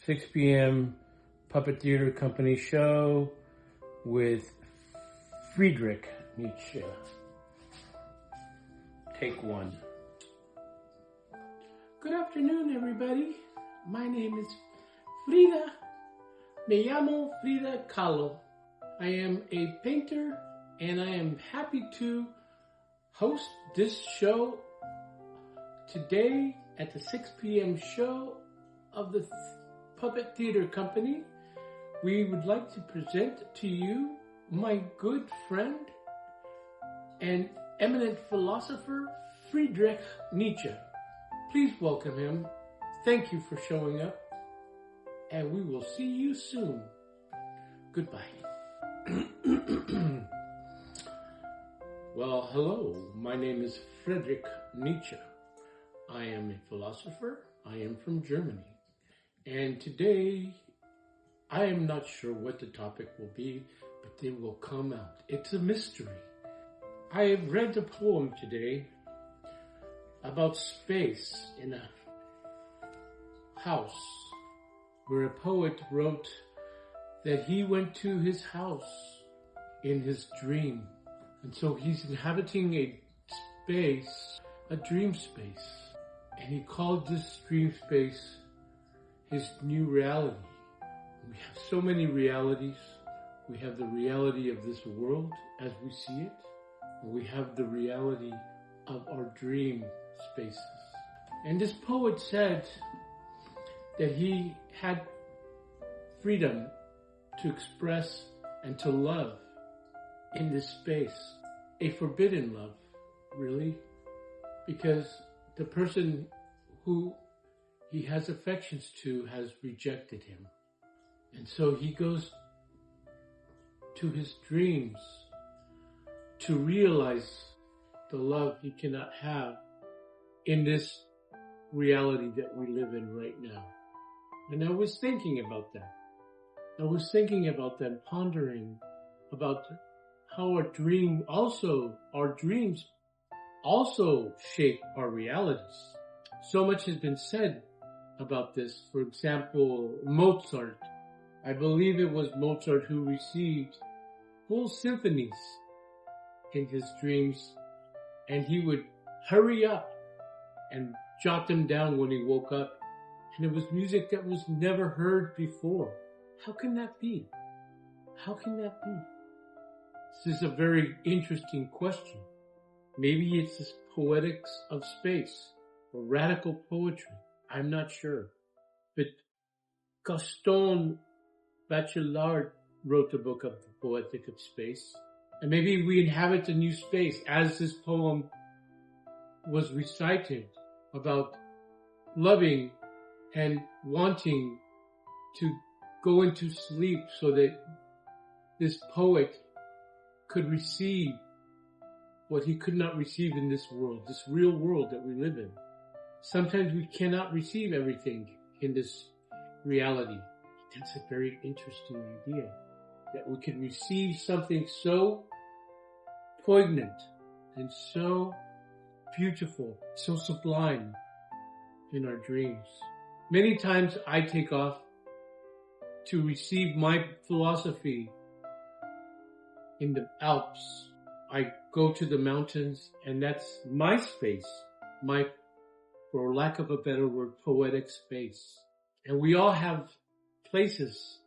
6 p.m. Puppet Theater Company show with Friedrich Nietzsche. Take one. Good afternoon, everybody. My name is Frida. Me llamo Frida Kahlo. I am a painter, and I am happy to host this show today at the 6 p.m. show of the Puppet Theater Company. We would like to present to you my good friend and eminent philosopher, Friedrich Nietzsche. Please welcome him. Thank you for showing up, and we will see you soon. Goodbye. Well, hello. My name is Friedrich Nietzsche. I am a philosopher. I am from Germany. And today, I am not sure what the topic will be, but they will come out. It's a mystery. I have read a poem today about space in a house, where a poet wrote that he went to his house in his dream. And so he's inhabiting a space, a dream space. And he called this dream space his new reality. We have so many realities. We have the reality of this world as we see it. And we have the reality of our dream spaces. And this poet said that he had freedom to express and to love in this space. A forbidden love, really, because the person who he has affections to has rejected him. And so he goes to his dreams to realize the love he cannot have in this reality that we live in right now. And I was thinking about that. Pondering about how our dreams also shape our realities. So much has been said about this. For example, Mozart. I believe it was Mozart who received full symphonies in his dreams, and he would hurry up and jot them down when he woke up. And it was music that was never heard before. How can that be? This is a very interesting question. Maybe it's this poetics of space or radical poetry. I'm not sure. But Gaston Bachelard wrote the book of the poetic of space. And maybe we inhabit a new space as this poem was recited about loving and wanting to go into sleep so that this poet could receive what he could not receive in this world, this real world that we live in. Sometimes we cannot receive everything in this reality. That's a very interesting idea, that we can receive something so poignant and so beautiful, so sublime in our dreams. Many times I take off to receive my philosophy in the Alps. I go to the mountains, and that's my space, my, for lack of a better word, poetic space. And we all have places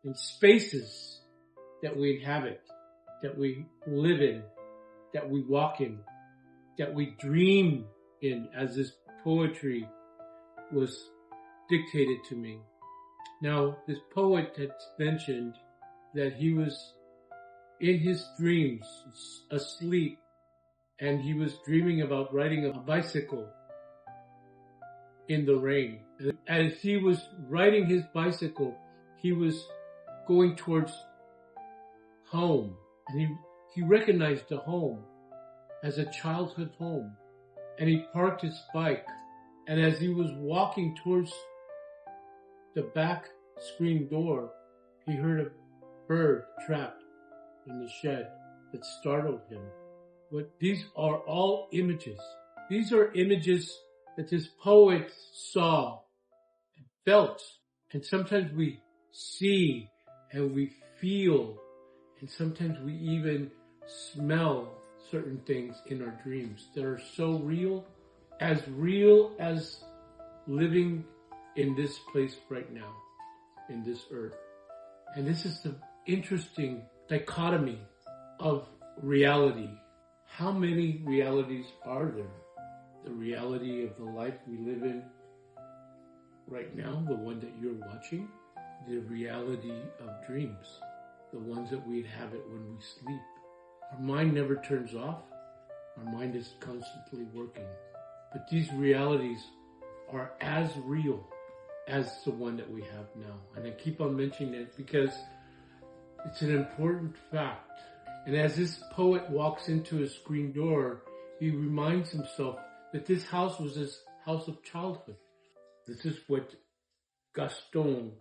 and spaces that we inhabit, that we live in, that we walk in, that we dream in, as this poetry was dictated to me. Now, this poet had mentioned that he was in his dreams, asleep, and he was dreaming about riding a bicycle in the rain. As he was riding his bicycle, he was going towards home, and he recognized the home as a childhood home, and he parked his bike, and as he was walking towards the back screen door, he heard a bird trapped in the shed that startled him. But these are all images. These are images that this poet saw and felt And sometimes we see and we feel, and sometimes we even smell certain things in our dreams that are so real as living in this place right now, in this earth. And this is the interesting dichotomy of reality. How many realities are there? The reality of the life we live in right now, the one that you're watching, the reality of dreams, the ones that we inhabit when we sleep. Our mind never turns off. Our mind is constantly working. But these realities are as real as the one that we have now. And I keep on mentioning it because it's an important fact. And as this poet walks into his screen door, he reminds himself that this house was his house of childhood. This is what Gaston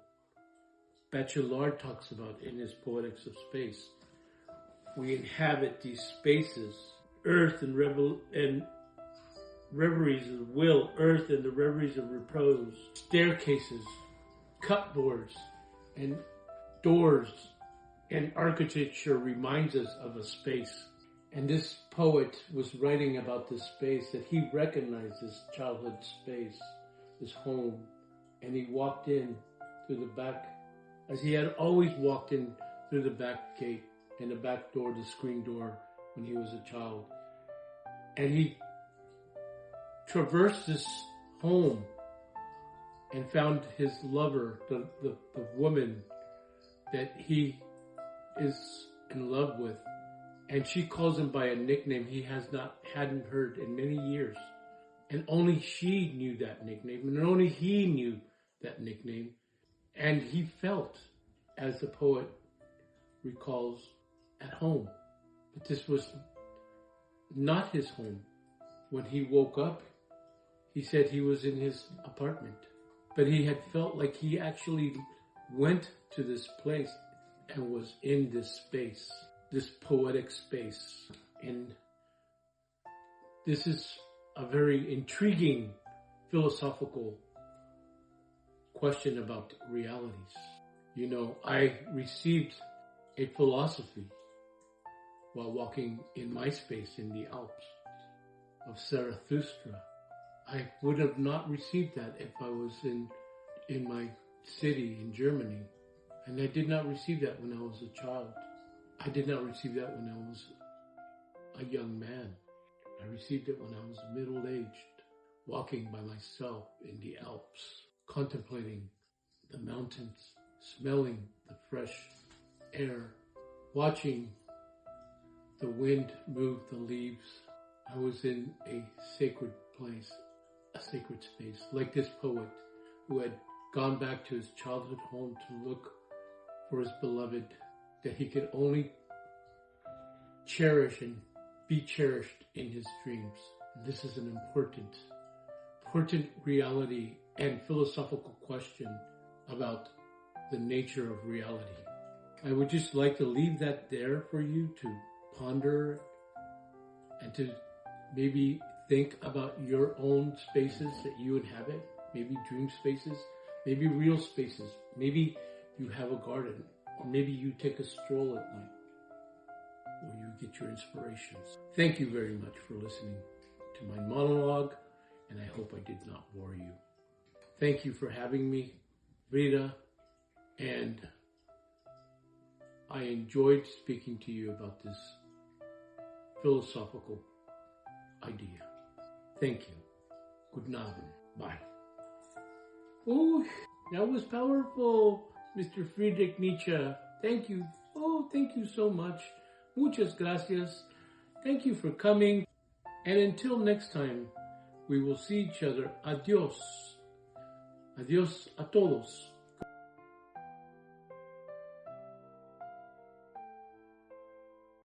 Bachelard talks about in his Poetics of Space. We inhabit these spaces, earth and reveries of will, earth and the reveries of repose, staircases, cupboards, and doors, and architecture reminds us of a space. And this poet was writing about this space that he recognized, this childhood space, his home, and he walked in through the back, as he had always walked in through the back gate and the back door, the screen door, when he was a child. And he traversed this home and found his lover, the woman that he is in love with. And she calls him by a nickname he hadn't heard in many years. And only she knew that nickname, and only he knew that nickname. And he felt, as the poet recalls, at home. But this was not his home. When he woke up, he said he was in his apartment. But he had felt like he actually went to this place and was in this space, this poetic space. And this is a very intriguing philosophical question about realities. You know, I received a philosophy while walking in my space in the Alps of Zarathustra. I would have not received that if I was in my city in Germany. And I did not receive that when I was a child. I did not receive that when I was a young man. I received it when I was middle-aged, walking by myself in the Alps, contemplating the mountains, smelling the fresh air, watching the wind move the leaves. I was in a sacred place, a sacred space, like this poet who had gone back to his childhood home to look for his beloved that he could only cherish and be cherished in his dreams. And this is an important reality and philosophical question about the nature of reality. I would just like to leave that there for you to ponder and to maybe think about your own spaces that you inhabit, maybe dream spaces, maybe real spaces. Maybe you have a garden, or maybe you take a stroll at night where you get your inspirations. Thank you very much for listening to my monologue, and I hope I did not bore you. Thank you for having me, Rita, and I enjoyed speaking to you about this philosophical idea. Thank you. Good night. Bye. Oh, that was powerful, Mr. Friedrich Nietzsche. Thank you. Oh, thank you so much. Muchas gracias. Thank you for coming. And until next time, we will see each other. Adios. Adios a todos.